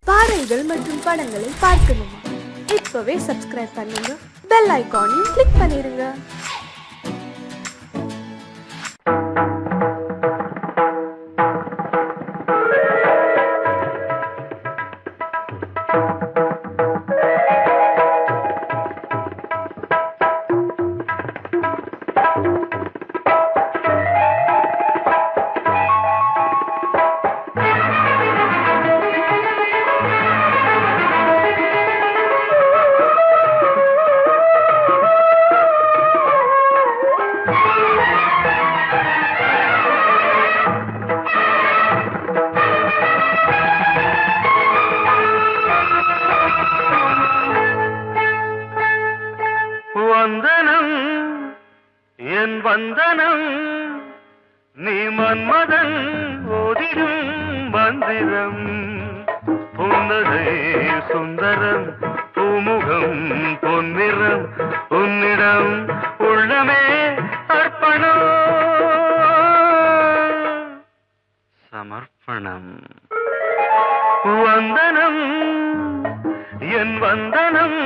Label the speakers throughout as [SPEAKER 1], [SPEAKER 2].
[SPEAKER 1] பாடல்கள் மற்றும் படங்களை பார்க்கணுமா? இப்பவே சப்ஸ்கிரைப் பண்ணுங்க, பெல் ஐகானையும் கிளிக் பண்ணிருங்க.
[SPEAKER 2] வந்தனம் என் வந்தனம் நீ மன்மதன் ஓதிடும் மந்திரம் புன்னகை சுந்தரம் பூமுகம் பொன்னிறம் உன்னிடம் உள்ளமே அர்ப்பணம் சமர்ப்பணம் வந்தனம் என் வந்தனம்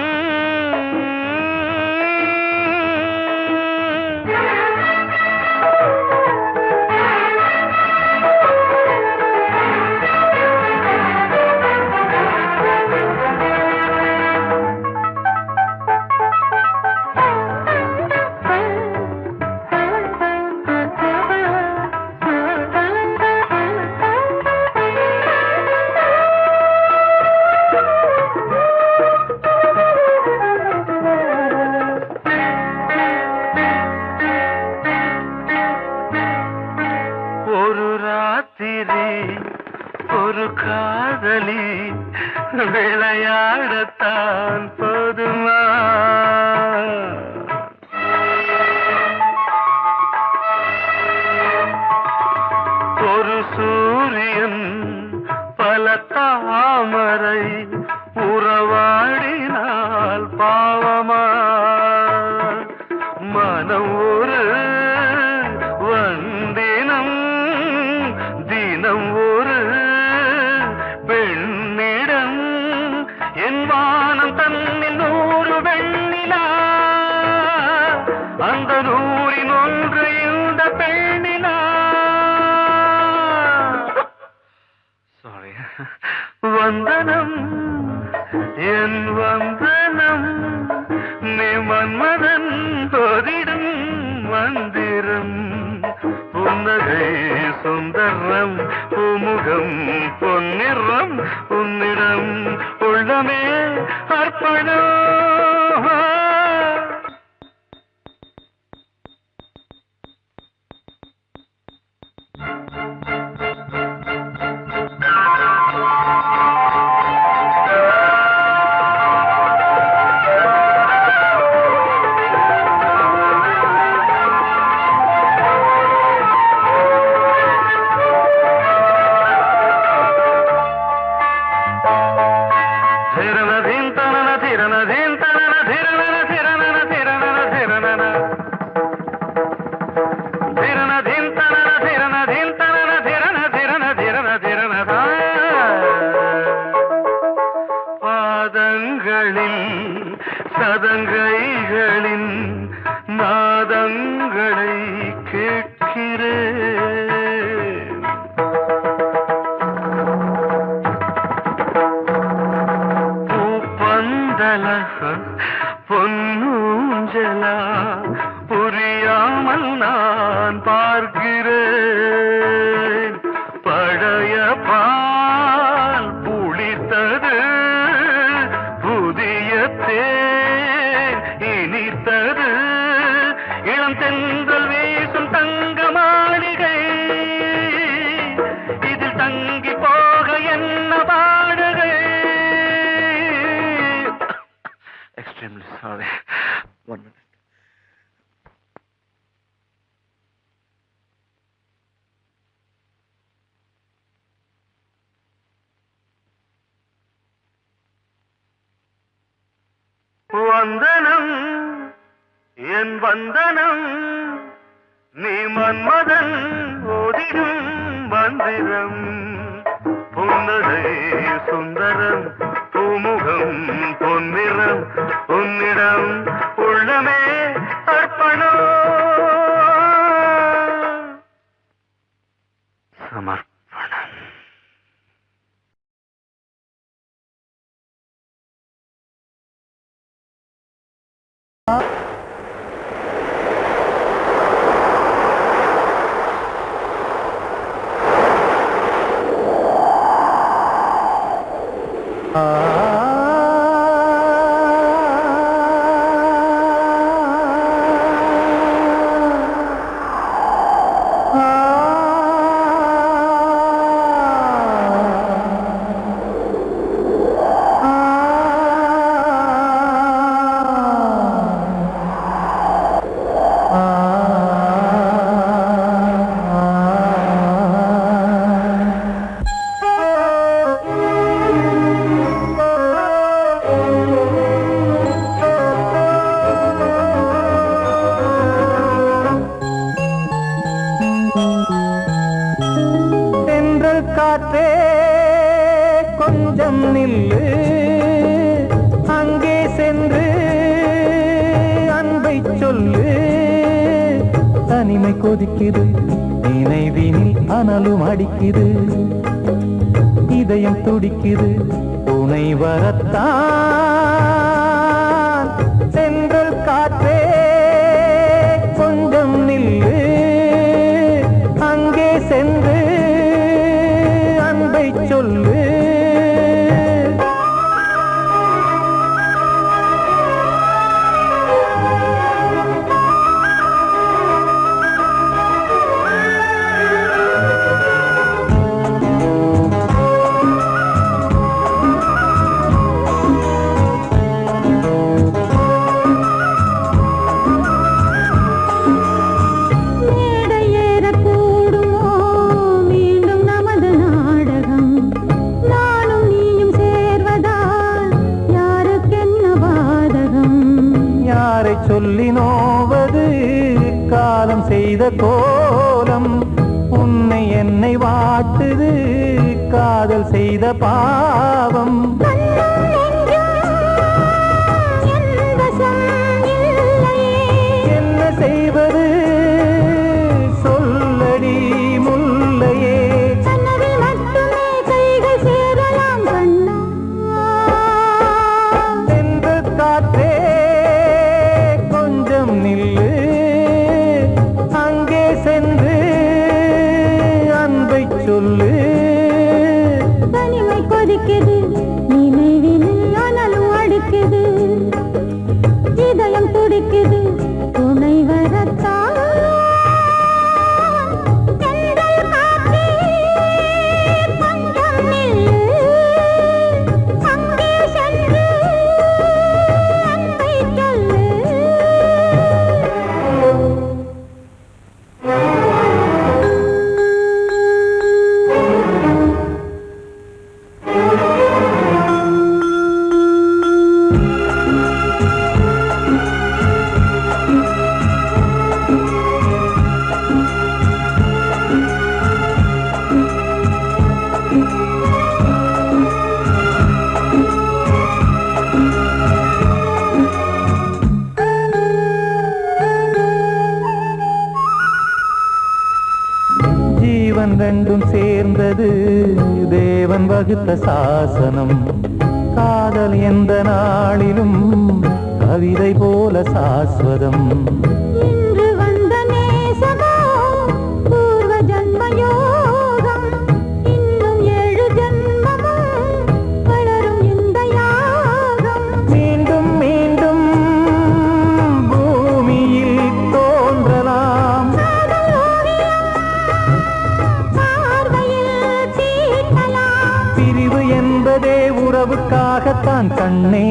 [SPEAKER 2] ஒரு காதலி விளையாடத்தான் போதுமா ஒரு சூரியன் பல தாமரை உறவாடினால் பாவமா மனம் ஒரு வந்தினம் தினம் ஒரு பெண்ணிடம் என் வானம் தன்னில் 100 வெண்ணிலா அந்த 100இன் ஒன்று இந்த பெண்ணிலா சாரி வந்தனம் என் வந்தனம் நீ மன்மதன் ஓதிடும் மந்திரம் புன்னகை சுந்தரம் பூமுகம் பொன்னிறம் உன்னிடம் உள்ளமே அர்ப்பணம் பாதங்களில் சதங்கைகளின் நாதங்களை கேட்கிறேன் பூப்பந்தல பொன்னூஞ்சலா புரியாமல் நான் பார்க்கிறேன் பழைய பால் புளித்தது புதிய தேன் இனித்தது இளம் தென்றல் வீசும் தங்க மாளிகை இதில் தங்கி போக என்ன பாடுகை எக்ஸ்ட்ரீம்லி சாரி 1 minute வந்தனம் என் வந்தனம் நீ மன்மதன் ஓதிடும் மந்திரம் புன்னகை பார்வை சுந்தரம் பூமுகம் பொன்னிறம் உன்னிடம் உள்ளமே அர்ப்பணம் சமர்ப்பணம்.
[SPEAKER 3] காற்றே கொஞ்சம் நில்லு, அங்கே சென்று அன்பை சொல்லு. தனிமை கொதிக்குது, நினைவினில் அனலும் அடிக்குது, இதயம் துடிக்குது, துணை வரத்தான். சென்றல் காற்றே கொஞ்சம் நில்லு, அங்கே சென்று சொல்லு. சொல்லி நோவது காலம் செய்த கோலம், உன்னை என்னை வாட்டுது காதல் செய்த பாவம். என்ன செய்வது சொல்லடி முல்லையே, சென்று காற்றே நில்லு, அங்கே சென்று அன்பை சொல்லு.
[SPEAKER 4] தனிமை கொதிக்குது, நினைவினில் அனலும் அடிக்குது, இதயம் துடிக்குது, துணை வரத்தான்.
[SPEAKER 3] ரெண்டும் சேர்ந்தது தேவன் வகுத்த சாசனம். காதல் எந்த நாளிலும் கவிதை போல சாஸ்வதம்.
[SPEAKER 4] இன்று வந்த நேசமோ பூர்வ ஜன்ம யோகம், இன்னும் 7 ஜன்மமும் வளரும் இந்த யாகம்.
[SPEAKER 3] மீண்டும் மீண்டும் பூமியில் தோன்றலாம், பிரிவு என்பதே உறவுக்காகத்தான் கண்ணே.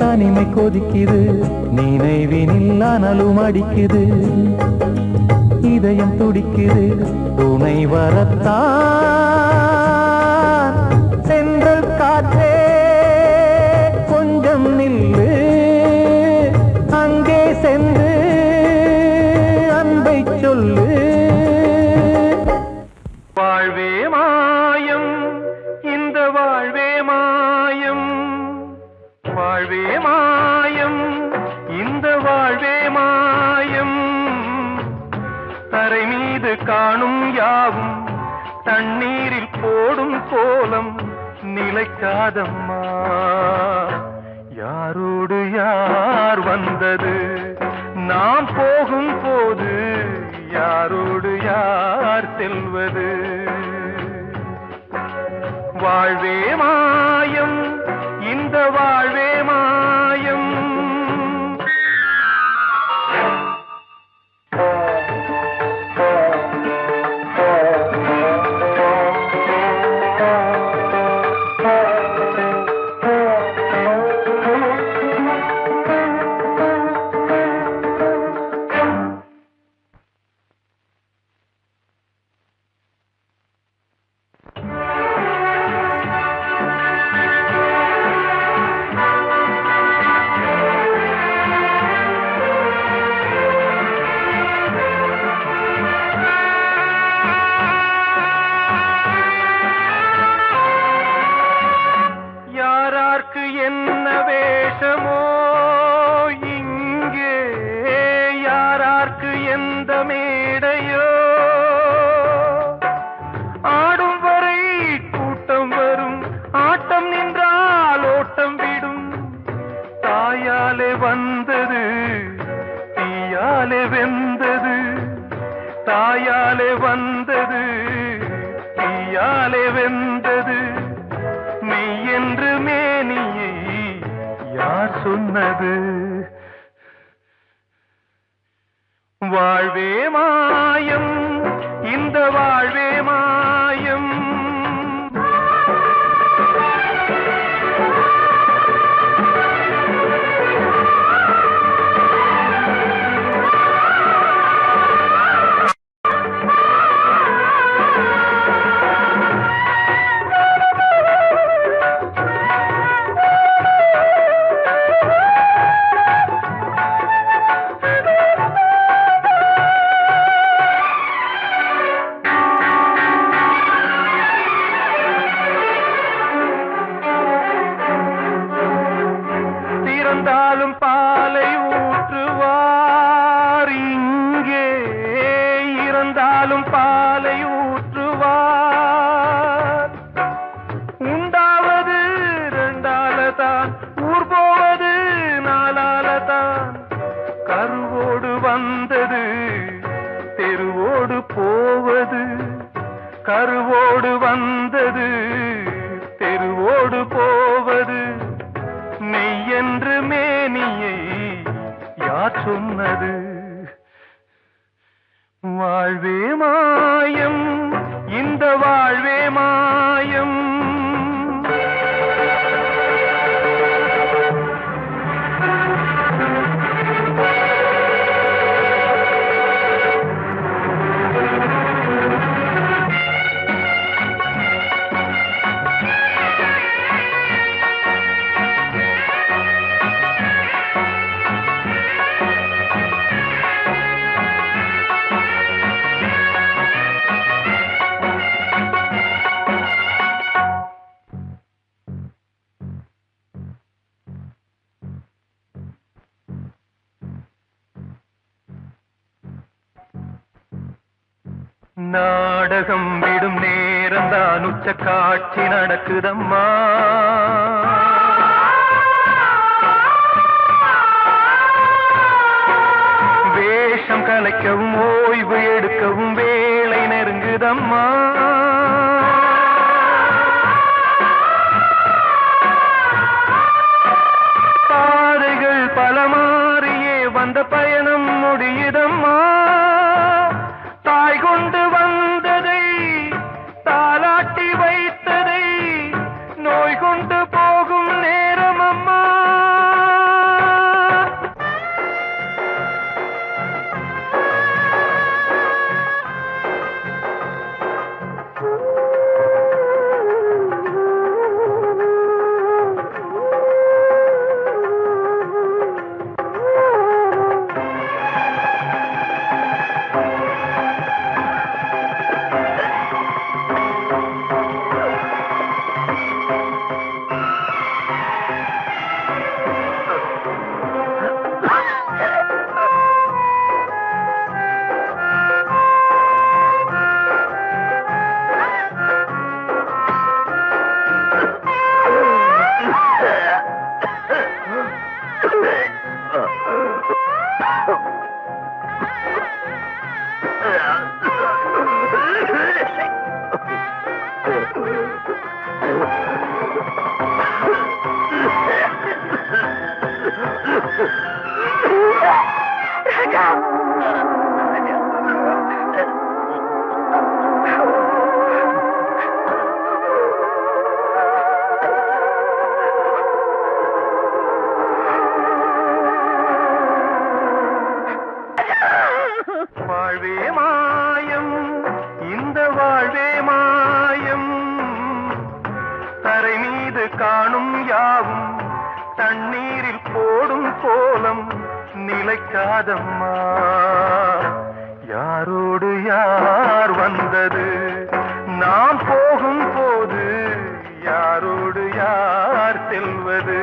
[SPEAKER 3] தனிமை கொதிக்குது, நினைவினில் அனலும் அடிக்குது, இதயம் துடிக்குது, துணை வரத்தான். சென்றல் காற்றே
[SPEAKER 2] வாழ்வே மாயம், இந்த வாழ்வே மாயம். தரை மீது காணும் யாவும் தண்ணீரில் போடும் கோலம் நிலைக்காதம்மா. யாரோடு யார் வந்தது நாம் போகும் போது, யாரோடு யார் செல்வது? வாழ்வே மாயம், இந்த வாழ்வே மாயம். என்ன வேஷமோ இங்கே, யாரார்க்கு எந்த மேடையோ, ஆடும் வரை கூட்டம் வரும், ஆட்டம் நின்றால் ஓட்டம் விடும். தாயாலே வந்தது தீயாலே வெந்தது, தாயாலே வந்தது தீயாலே வெந்தது. மெய் என்று மேனியை யார் சொன்னது? வாழ்வே மாயம், இந்த வாழ்வே மாயம். இறந்தாலும் பாலை ஊற்றுவார் இங்கே, இறந்தாலும் பாலை ஊற்றுவார். உண்டாவது ரெண்டாலதான், ஊர் போவது நாலாலதான். கருவோடு வந்தது தெருவோடு போவது, கருவோடு வந்தது தெருவோடு போவது. மெய் என்று மேனியை யார் சொன்னது? வாழ்வே மாயம், இந்த வாழ்வே மாயம். நாடகம் விடும் நேரம்தான் உச்ச காட்சி நடக்குதம்மா. வேஷம் கலைக்கவும் ஓய்வு எடுக்கவும் வேளை நெருங்குதம்மா. பாதைகள் பல மாறியே வந்த பயணம் முடியுதம்மா. தாய் கொண்டு வந்ததை தாலாட்டி வைத்ததை நோய் கொண்டு போகும் நிலைக்காதம்மா. யாரோடு யார் வந்தது நாம் போகும் போது, யாரோடு யார் செல்வது?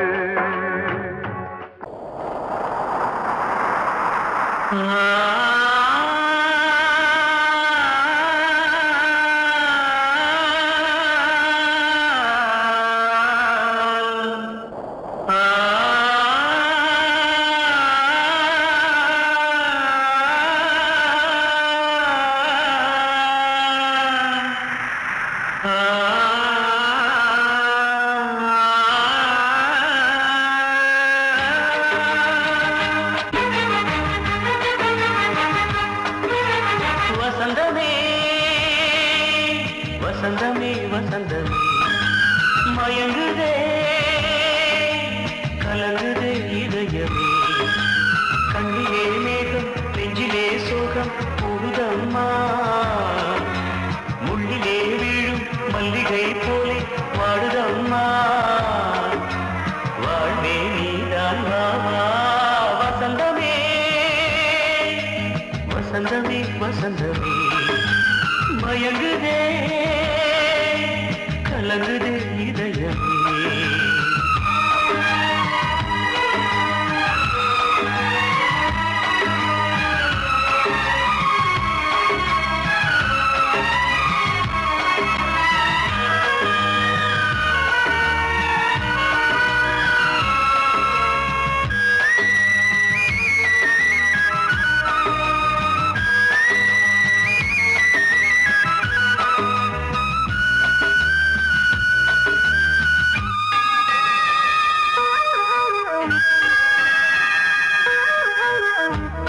[SPEAKER 2] வசந்தமே வசந்தமே வசந்தமே மயங்குதே கலங்குதே இதயமே. கண்ணிலே மேகம் நெஞ்சிலே சோகம் கூடுதம்மா. முள்ளிலே வீழும் மல்லிகை போலே வாடுதம்மா. வாழ்வே நீதான் வாவா. வசந்தமே வசந்தமே வசந்தமே மயங்குதே கலங்குதே இதயமே.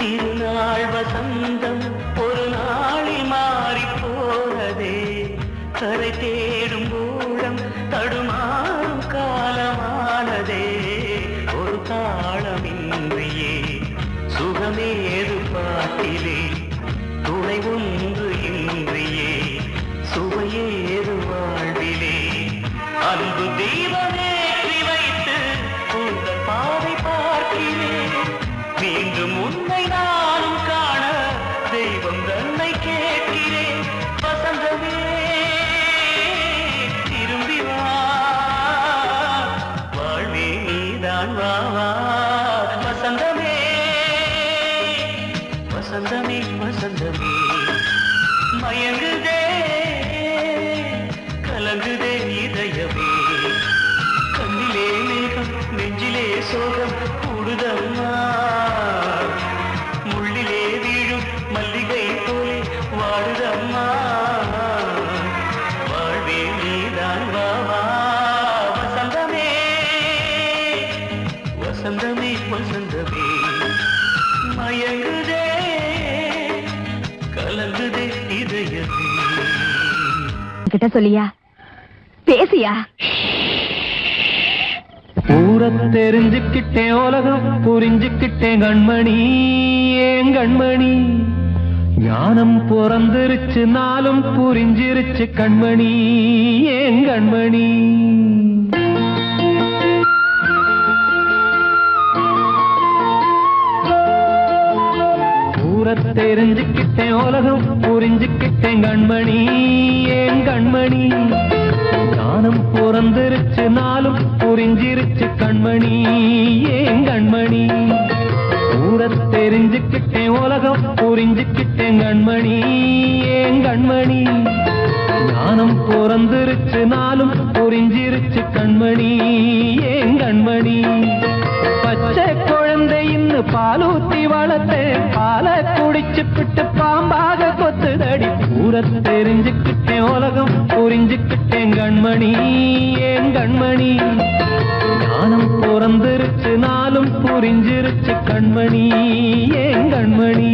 [SPEAKER 2] திருநாள் வசந்தம் ஒரு நாளில் மாறி போனதே. கரை தேடும் ஊழம் தடுமாறும் காலமானதே. ஒரு தாளமின்றியே சுகமேது பாட்டிலே. துணை ஒன்று இன்றியே சுவையேது வாழ்விலே. அன்பு தீபமேற்றி வைத்து உங்கள் பாதை பார்க்கிறேன். மீண்டும் உன்னை நானும் காண தெய்வம் தன்னை கேட்கிறேன். வசந்தமே திரும்பி வா. வாழ்வே நீதான் வாவா. வசந்தமே வசந்தமே வசந்தமே மயங்குதே கலங்குதே இதயமே. கண்ணிலே மேகம் நெஞ்சிலே சோகம் கூடுதம்மா. முள்ளிலே வீழும் மல்லிகை போலே வாடுதம்மா. வாழ்வே நீதான் வாவா. வசந்தமே வசந்தமே வசந்தமே மயங்குதே கலங்குதே இதயமே.
[SPEAKER 4] கிட்ட சொல்லியா பேசியா?
[SPEAKER 3] ஊரை தெரிஞ்சுக்கிட்டேன், உலகம் புரிஞ்சுக்கிட்டேன் கண்மணி, ஏன் கண்மணி. ஞானம் பிறந்திருச்சு, நாளும் புரிஞ்சிருச்சு கண்மணி, ஏன் கண்மணி. ஊரை தெரிஞ்சுக்கிட்டேன், உலகம் புரிஞ்சுக்கிட்டேன் கண்மணி, ஏன் கண்மணி. ஞானம் பிறந்திருச்சு, நாளும் புரிஞ்சிருச்சு கண்மணி, ஏன் கண்மணி. ஊரை தெரிஞ்சுக்கிட்டேன், உலகம் புரிஞ்சுக்கிட்டேன் கண்மணி, ஏன் கண்மணி. ஞானம் பிறந்திருச்சு, நாளும் புரிஞ்சிருச்சு கண்மணி, ஏன் கண்மணி. பச்சை குழந்தை இன்னும் பாலூத்தி வளர்த்தேன், பாலை குடிச்சு பிட்டு பாம்பாக கொத்துதடி. ஊரை தெரிஞ்சுக்கிட்டேன், உலகம் புரிஞ்சுக்கிட்டேன் கண்மணி, ஏன் கண்மணி. ஞானம் பிறந்திருச்சு, நாளும் புரிஞ்சிருச்சு கண்மணி, ஏன் கண்மணி.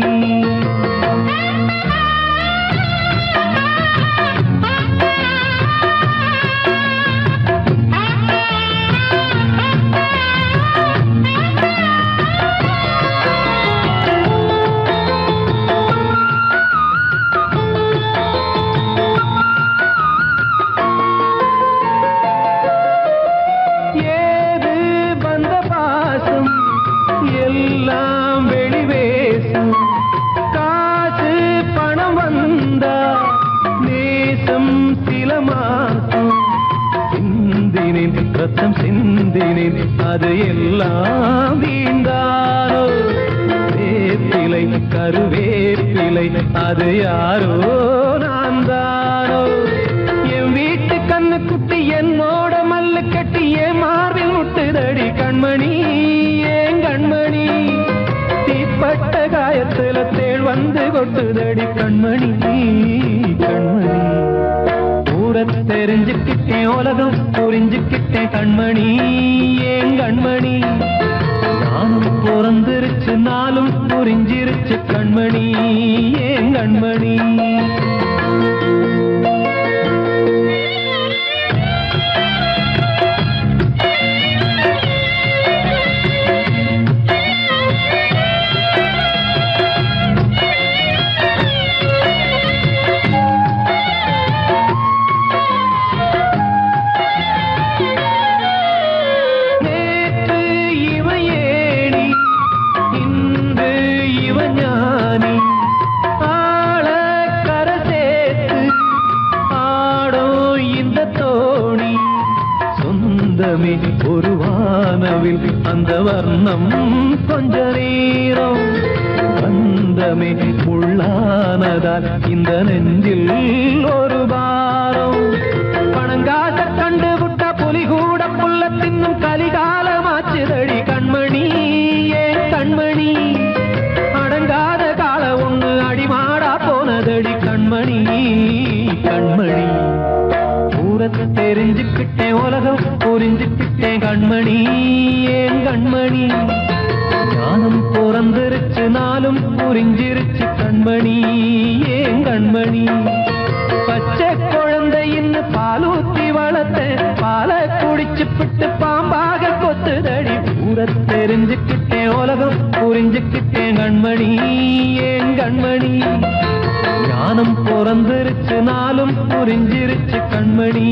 [SPEAKER 3] எல்லாம் சிந்தினேன் அது எல்லாம் வீண்டாரோ. வேப்பிலை கருவேப்பிலை அது யாரோ நான் தானோ. என் வீட்டு கண்ணு குட்டி என்னோட மல்லு கட்டி என் மார்பில் முட்டுதடி கண்மணி ஏன் கண்மணி. தீப்பட்ட காயத்துல தேள் வந்து கொட்டுதடி கண்மணி கண்மணி. ஊரை தெரிஞ்சுக்கிட்டேன் உலகம் புரிஞ்சுக்கிட்டேன் கண்மணி ஏன் கண்மணி. நானும் பிறந்திருச்சு நாளும் புரிஞ்சிருச்சு கண்மணி ஏன் கண்மணி. ஒரு வானவில் அந்த வர்ணம் கொஞ்ச நேரம் வந்தமே உள்ளானதால் இந்த நெஞ்சில் ஒரு பாரம். பணங்காச கண்டு விட்ட புலி கூட புல்ல தின்னும் கலிகாலமாச்சுதடி கண்மணி ஏன் கண்மணி. அடங்காத கால ஒண்ணு அடிமாடா போனதடி கண்மணி கண்மணி. ஊரத்தை தெரிஞ்சுக்கிட்டேன் உலகம் புரிஞ்சுக்கிட்டேன் கண்மணி ஏன் கண்மணி. ஞானம் பிறந்திருச்சு நாளும் புரிஞ்சிருச்சு கண்மணி ஏன் கண்மணி. பச்சை குழந்தையின்னு பாலூத்தி வளர்த்த பாலை குடிச்சு பிட்டு பாம்பாக கொத்துதடி. ஊரத்தை தெரிஞ்சுக்கிட்டேன் உலகம் புரிஞ்சுக்கிட்டேன் கண்மணி ஏன் கண்மணி. ஞானம் பிறந்திருச்சு நாளும் புரிஞ்சிருச்சு கண்மணி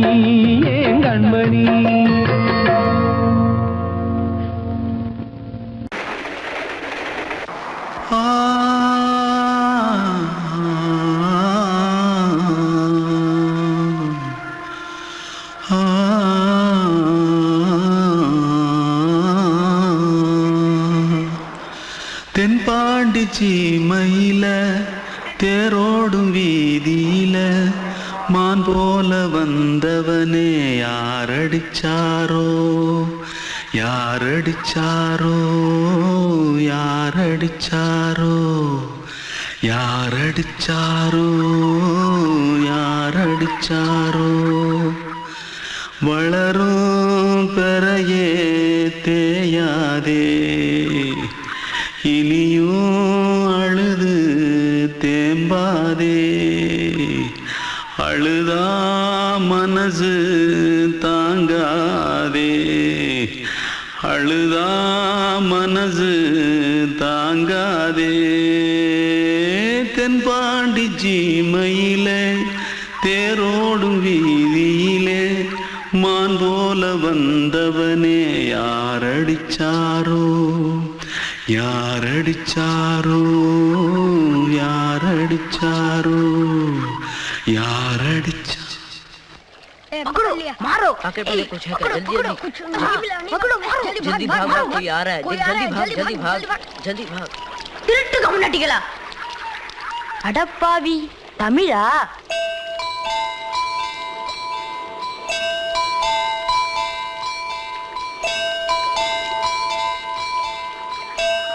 [SPEAKER 3] ஏன் கண்மணி.
[SPEAKER 5] தென்பாண்டி சீமையில தேரோடும் வீதியில மான் போல வந்தவனே யாரடிச்சாரோ யாரடிச்சாரோ யாரடிச்சாரோ யாரடிச்சாரோ யாரடிச்சாரோ. வளரும் பெறையே தேயாதே இனியும் அழுது தேம்பாதே. அழுதா மனசு தாங்காதே அழுதா மனசு தாங்காதே. தென்பாண்டி சீமையிலே தேரோடும் வீதியிலே மான் போல வந்தவனே யாரடிச்சாரோ யாரடிச்சாரோ யாரடிச்சாரோ யாரடிச்சா.
[SPEAKER 6] मारो आके पहले कुछ है क्या? जल्दी जल्दी जल्दी भाग भाग कोई आ रहा है. जल्दी भाग जल्दी भाग. திருட்டு கம்முனட்டிகளா அடப்பாவி தமிழா.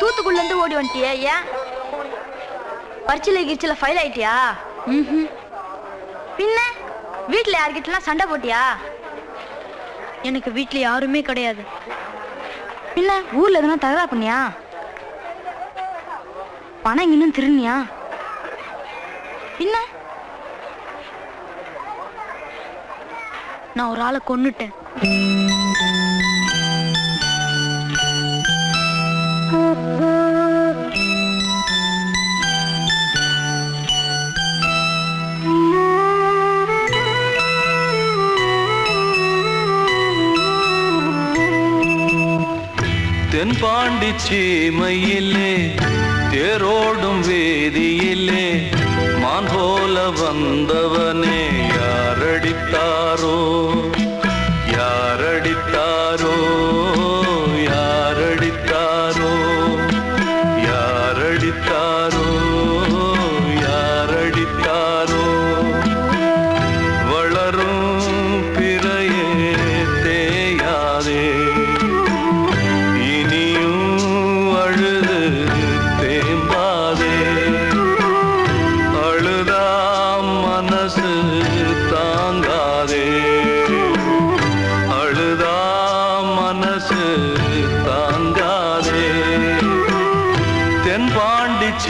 [SPEAKER 6] தூத்துக்குள்ள இருந்து ஓடி வந்துட்டியா? ஏன் பரிச்சையில கிரிச்சில ஃபைல் ஆயிட்டியா? பின்ன வீட்டுல யார்கிட்டலாம் சண்டை போட்டியா? எனக்கு வீட்டுல யாருமே கிடையாது. பின்ன ஊர்ல எதுனா தகராறு பண்ணியா? பணம் இன்னும் திருநியா? பின்ன நான் ஒரு ஆளை கொன்னுட்டேன்.
[SPEAKER 5] தென்பாண்டி சீமையிலே தேரோடும் வேதியிலே மான் போல வந்தவனே யாரடித்தாரோ யாரடித்தாரோ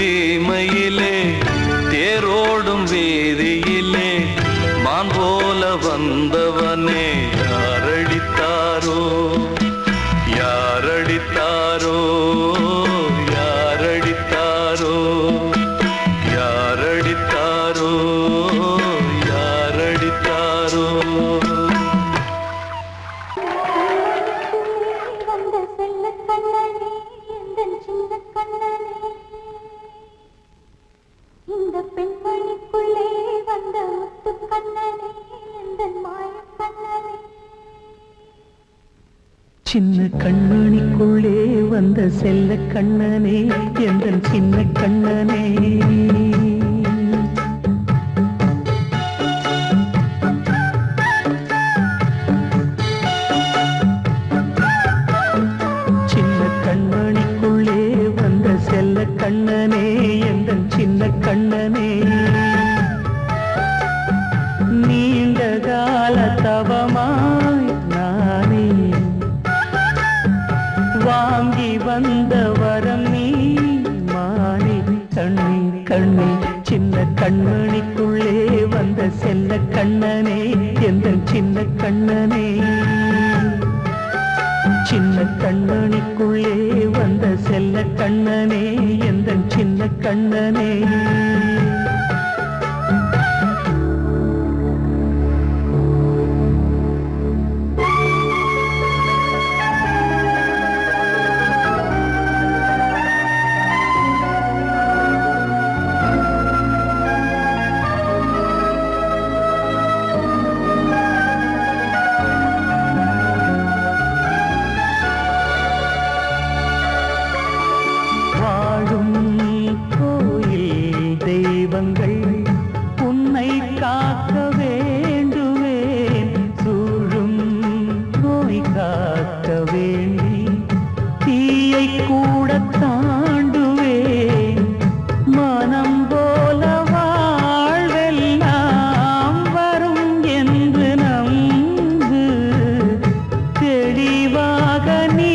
[SPEAKER 5] சீமையிலே தேரோடும் வீதியிலே மான் போல வந்தவனே யாரடித்தாரோ யாரடித்தாரோ யாரடித்தாரோ யாரடித்தாரோ யாரடித்தாரோ
[SPEAKER 7] வந்த செல்ல கண்ணனே எந்தன் சின்ன கண்ணனே இந்த பெண்மணிக்குள்ளே வந்த முத்து கண்ணனே எந்தன் மாய கண்ணனே
[SPEAKER 3] சின்ன கண்மணிக்குள்ளே வந்த செல்ல கண்ணனே எந்தன் சின்ன கண்ணனே சின்ன கண்மணிக்குள்ளே வந்த செல்ல கண்ணனே எந்தன் சின்ன கண்ணனே நீண்ட கால தவமாய் நானே வாங்கி வந்த வரம் நீ மானே கண்ணே கண்ணே சின்ன கண்மணிக்குள்ளே வந்த செல்ல கண்ணனே எந்தன் சின்ன கண்ணனே சின்ன கண்மணிக்குள்ளே வந்த செல்ல கண்ணனே எந்தன் சின்ன கண்ணனே வாழும் கோயில் தெய்வங்கள் உன்னை காக்க வேண்டுவேன் சூழும் நோய் காக்க வேண்டி தீயை கூட தாண்டுவேன் மனம் போல வாழ்வெல்லாம் வரும் என்று நம்பு தெளிவாக நீ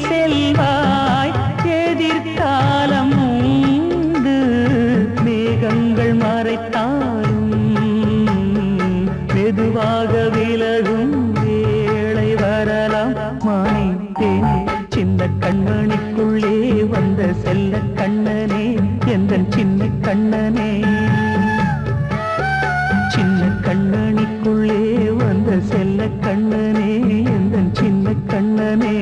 [SPEAKER 3] செல்வாய் எதிர்காலம் உண்டு மேகங்கள் மறைத்தாலும் மெதுவாக விலகும் வேளை வரலாம் மானேன் சின்ன கண்மணிக்குள்ளே வந்த செல்ல கண்ணனே எந்தன் சின்ன கண்ணனே சின்ன கண்ணனிக்குள்ளே வந்த செல்ல கண்ணனே எந்தன் சின்ன கண்ணனே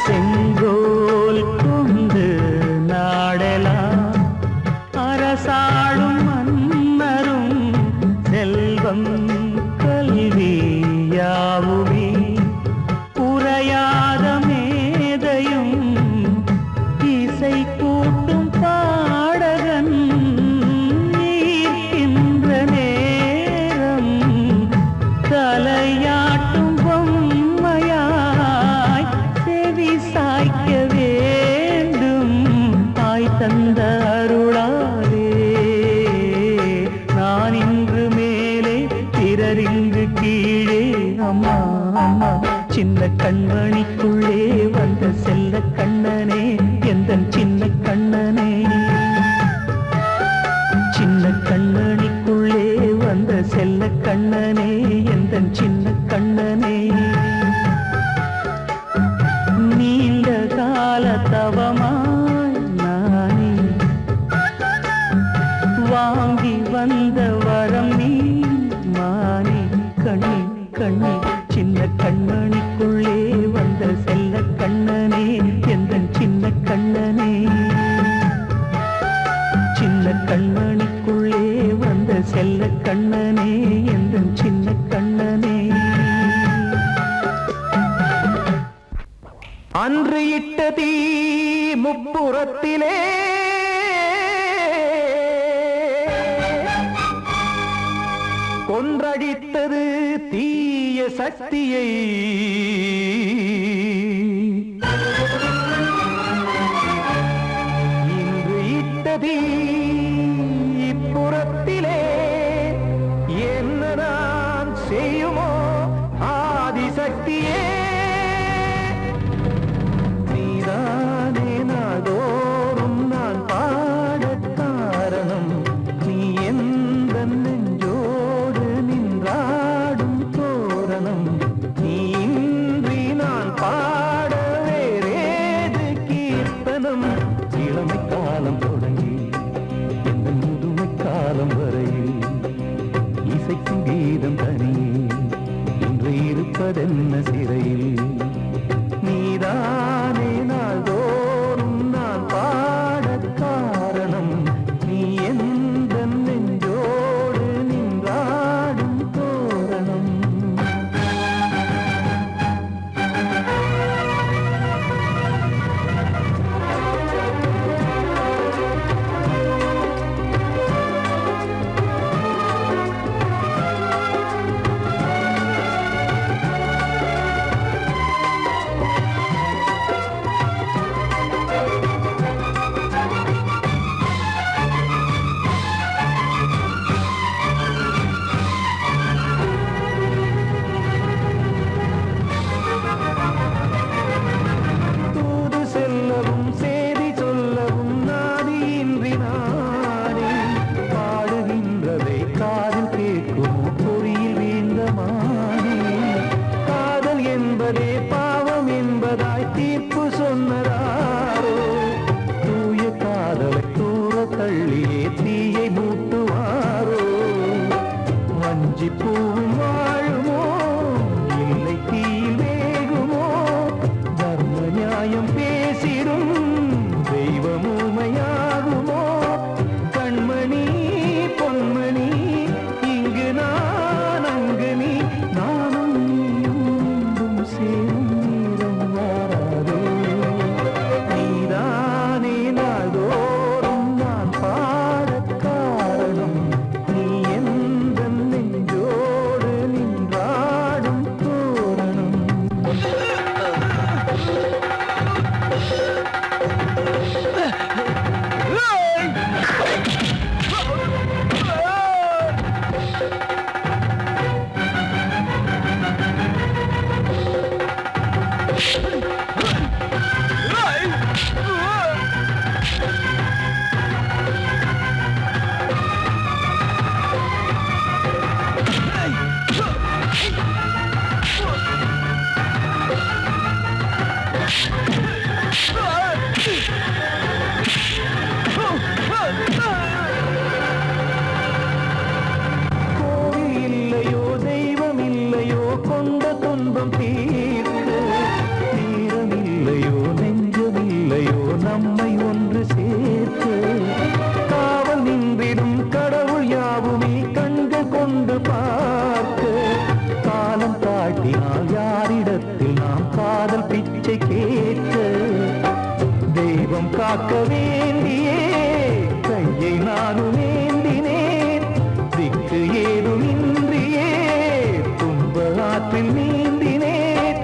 [SPEAKER 3] செங்கோல் கொண்டு நாடலாம் அரசாளும் மன்னரும் செல்வம் கல்வி யாவுமே உரையாத மேதையும் இசை கூட்டும் பாடகன் ஈர்க்கின்ற நேரம் தலையாட்டும் பொம்மையாய் செவி சாய்க்க வேண்டும் தாய் தந்த அருளாலே நான் இன்று மேலே பிறரிங்கு கீழே அம்மா அம்மா சின்ன கண்மணிக்குள்ளே வந்த செல்ல கண்ணனே எந்தன் சின்ன கண்ணனே சின்ன கண்ணனிக்குள்ளே வந்த செல்ல கண்ணனே எந்தன் சின்ன கண்ணனே நீண்ட கால தவமாய் நானே இட்ட தீ முப்புறத்திலே கொன்றடித்தது தீய சக்தியை இன்று இட்ட தீ இப்புறத்திலே என்ன நான் செய்யுமோ ஆதிசக்தியே நீதானே நாடோறும் நான் பாடக் காரணம் நீ எந்த நெஞ்சோடு நின்றாடும் தோரணம் நீ இன்றி நான் பாட வேறேது கீர்த்தனம் இளமை காலம் தொடங்கி இந்த முதுமை காலம் வரையில் இசைக்கும் கீதம் தனியே இன்று இருப்பதென்ன சிறையில் நீதானே நாள்தோறும் நான் பாடக் காரணம் நீ எந்த நெஞ்சோடு நின்றாடும் தோரணம் தூது செல்லவும் சேதி சொல்லவும் நாதியின்றி நானே பாடுகின்றதை காதில் கேட்கும் பொறியில் வீழ்ந்த மானே காதல் என்பதே பாவம் என்பதாய் தீர்ப்பு சொன்னதாரோ தூய காதலை தூர தள்ளியே தீயை மூட்டுவாரோ வஞ்சி பூவும் வாழுமோ இல்லை தீயில் வேகுமோ தர்ம நியாயம் பேசிடும் தெய்வம் ஊமையாகுமோ கண்மணி பொன்மணி இங்கு நான் அங்கு நீ நானும் நீயும் மீண்டும் சேரும் நேரம் வாராதோ நீதானே நாள்தோறும் நான் பாடக் காரணம் நீ எந்த நெஞ்சோடு நின்றாடும் தோரணம் கோவில் இல்லையோ தெய்வம் இல்லையோ கொண்ட துன்பம் தீர்க்க நேரம் இல்லையோ நெஞ்சம் இல்லையோ நம்மை ஒன்று சேர்க்க காவல் நின்றிடும் கடவுள் யாவுமே கண்கள் கொண்டு பார்க்க காலம் காட்டினால் யாரிடத்தில் நாம் காதல் பிச்சை கேட்க தெய்வம் காக்க வேண்டியே கையை நானும் ஏந்தினேன் திக்கு ஏதுமின்றியே துன்ப ஆற்றில் நீந்தினேன்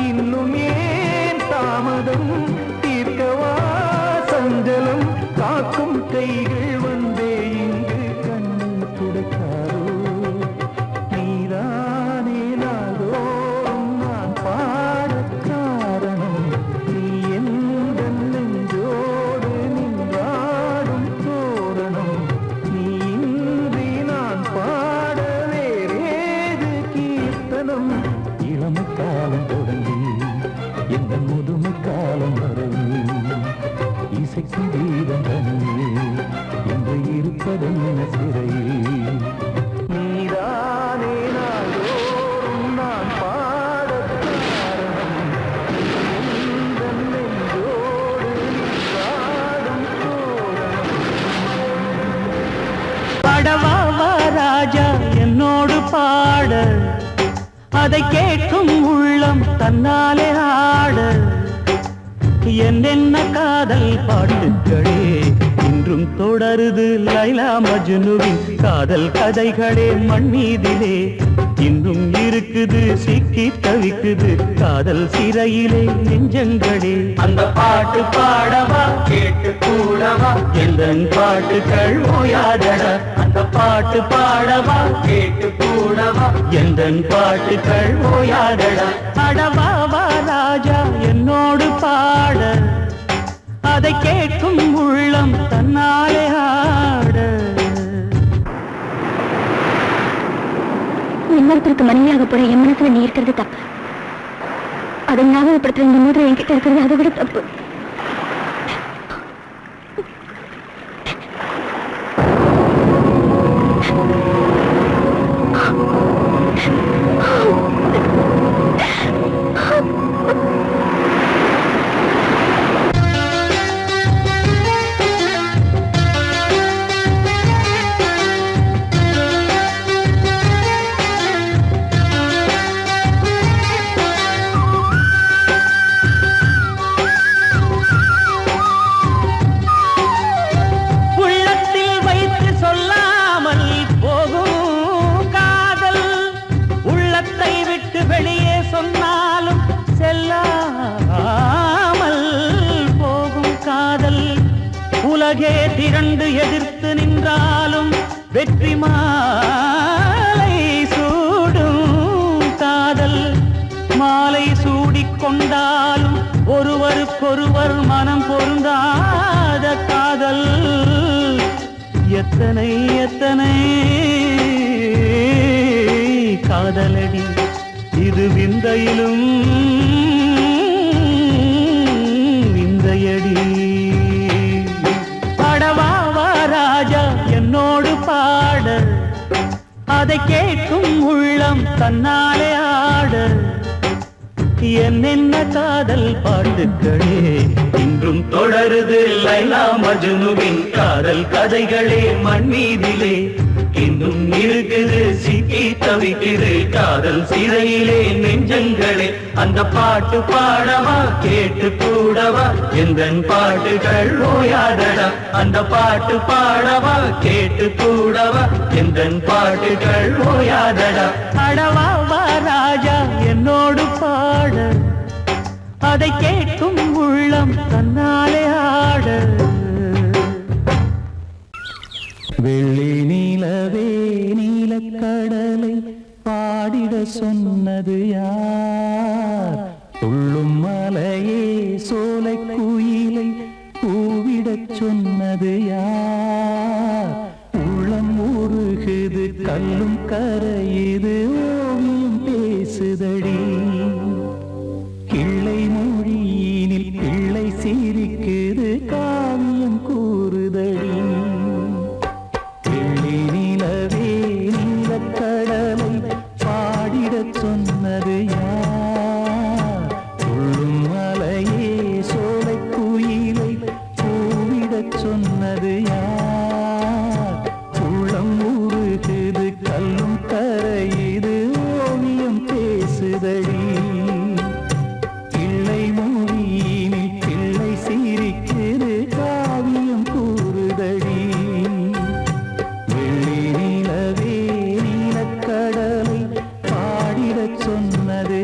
[SPEAKER 3] இன்னும் ஏன் தாமதம் தீர்க்கவா சஞ்சலம் காக்கும் கைகள் வந்தே இங்கு கண்ணீர் துடைக்காரோ நீதானே நாள்தோறும் நான் பாடக் காரணம் நீ எந்த நெஞ்சோடு நின்றாடும் தோரணம் நீ இன்றி நான் பாட வேறேது கீர்த்தனம் இளமை காலம் தொடங்கி எந்த முதுமை காலம் வரையில் இசைக்கும் கீதம் தனியே இன்று இருப்பதென்ன சிறையில் நீதானே நாள்தோறும் நான் பாடக் காரணம் எந்த நெஞ்சோடு நின்றாடும் தோரணம் பாடவா ராஜா என்னோடு பாட அதை கேட்கும் உள்ளம் தன்னாலே ஆட என்னென்ன காதல் பாட்டுக்களே இன்றும் தொடருது லைலா மஜ்னுவின் காதல் கதைகளே மண் மீதிலே இன்னும் இருக்குது சிக்கி தவிக்குது காதல் சிறையிலே நெஞ்சங்களே அந்த பாட்டு பாடவா கேட்டு கூடவா எந்தன் பாட்டுக்கள் ஓயாதடா அந்த பாட்டு பாடவா கேட்டு கூடவா எந்தன் பாட்டுக்கள் ஓயாதடா அடவாவா ராஜா என்னோடு பாட அதை கேட்கும் உள்ளம் தன்னாலே ஆட
[SPEAKER 4] இன்னொருத்தருக்கு மனைவியாக போற என் மனசுல நீ இருக்கிறது தப்பு அதை ஞாபகப்படுத்துற இந்த மோதிரம் என்கிட்ட இருக்கிறது அதை விட தப்பு
[SPEAKER 3] உலகே திரண்டு எதிர்த்து நின்றாலும் வெற்றி மாலை சூடும் காதல் மாலை சூடிக்கொண்டாலும் ஒருவருக்கொருவர் மனம் பொருந்தாத காதல் எத்தனை எத்தனை காதலடி இது விந்தையிலும் விந்தையடி ராஜா என்னோடு பாட அதை கேட்கும் உள்ளம் தன்னாலே ஆட என்னென்ன காதல் பாட்டுக்களே இன்றும் தொடருது லைலா மஜ்னுவின் காதல் கதைகளே மண் மீதிலே இன்னும் இருக்குது சிக்கி தவிக்குது காதல் சிறையிலே நெஞ்சங்களே அந்த பாட்டு பாடவா கேட்டு கூடவா எந்தன் பாட்டுகள் ஓயாதடா அந்த பாட்டு பாடவா கேட்டு கூடவா எந்தன் பாட்டுகள் ஓயாதடா அடவாவா ராஜா என்னோடு பாட அதை கேட்கும் உள்ளம் தன்னாலே ஆட வெள்ளி நீலவே நீலக்கடலை பாடிட சொன்னது யார் துள்ளும் மலையே சோலை குயிலை கூவிடச் சொன்னது யார் உள்ளம் உருகுது கல்லும் கரையுது ஓவியம் பேசுதடி கிள்ளை மொழியினில் பிள்ளை சிரிக்குது காவியம் கூறுதடி நிலவே நீலக்கடலை பாடிடச் சொன்னது யார் துள்ளும் மலையே சோலை குயிலை கூவிடச் சொன்னது யார் உள்ளம் உருகுது கல்லும் கரையுது ஓவியம் பேசுதடி கிள்ளை மொழியினில் பிள்ளை சிரிக்குது காவியம் கூறுதடி கடலை பாடிடச் சொன்னது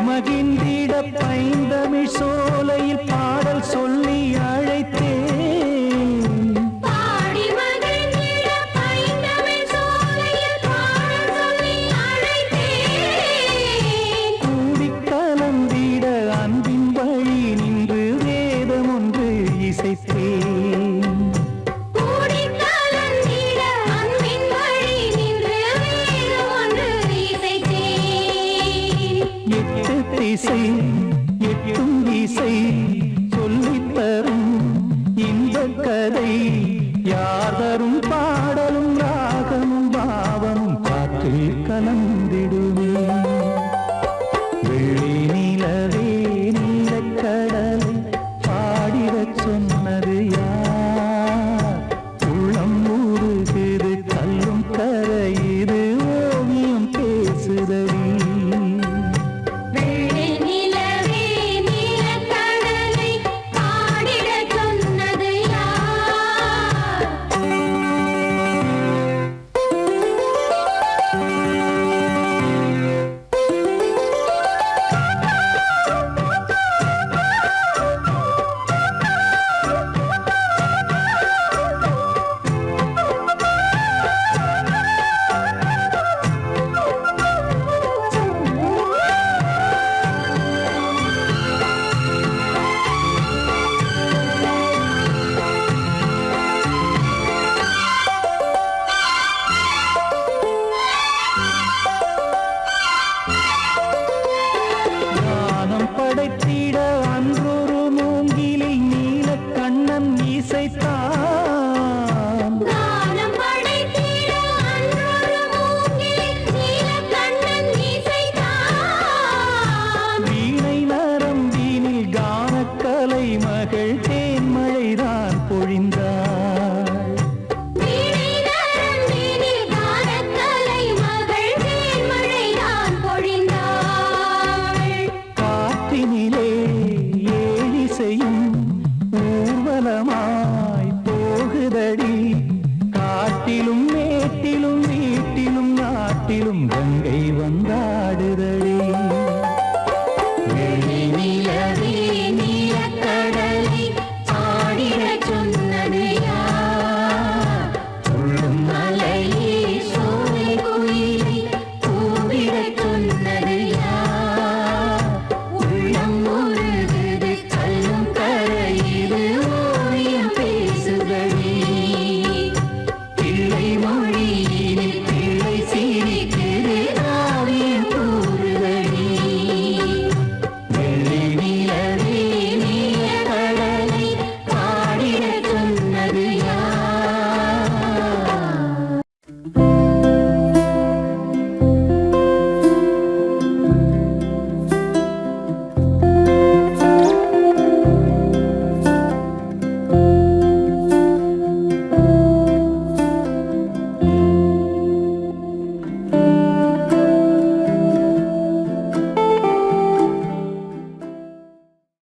[SPEAKER 3] மகிழ்ந்திட பைந்தமிழ் சோலையில் பாடல் சொல்லி அழைத்தேன்
[SPEAKER 7] பாடி மகிழ்ந்திட பைந்தமிழ் சோலையில் பாடல் சொல்லி அழைத்தேன்
[SPEAKER 3] கூடி கலந்திட அன்பின் வழி நின்று வேதம் ஒன்று இசைத்தேன்
[SPEAKER 7] கூடி கலந்திட அன்பின் வழி நின்று வேதம் ஒன்று இசைத்தேன்
[SPEAKER 3] எட்டு திசை எட்டும் இசை சொல்லித் தரும் இன்பக் கதை யார் தரும் பாடலும் ராகமும் பாவமும் காற்றில் கலந்திடுமே வெள்ளி நிலவே நீலக்கடலை பாடிடச் சொன்னது யார் உள்ளம் ஊறுகிறது கல்லும் கரையுது ஓவியம் பேசுதடி
[SPEAKER 7] வெள்ளி நிலவே நீலக்கடலை பாடிடச் சொன்னது யார்?
[SPEAKER 3] ஞானம் படைத்திட அன்றொரு மூங்கிலில் நீலக்கண்ணன் இசைத்தான்
[SPEAKER 7] கானம் படைத்திட அன்றொரு மூங்கில் நீலக்கண்ணன் இசைத்தான்.
[SPEAKER 3] வீணை நரம்பினில் கானக்கலை மகள் தேன்மழைதான் பொழிந்தாள்
[SPEAKER 7] வீணை நரம்பினில் கானக்கலை மகள் தேன்மழைதான் பொழிந்தாள்.
[SPEAKER 3] காற்றினிலே ஏழிசையும் ஊர்வலமாய் போகுதடி காட்டிலும் மேட்டிலும் வீட்டிலும் நாட்டிலும் கங்கை வந்தாடுதடி வெள்ளி நிலவே நீ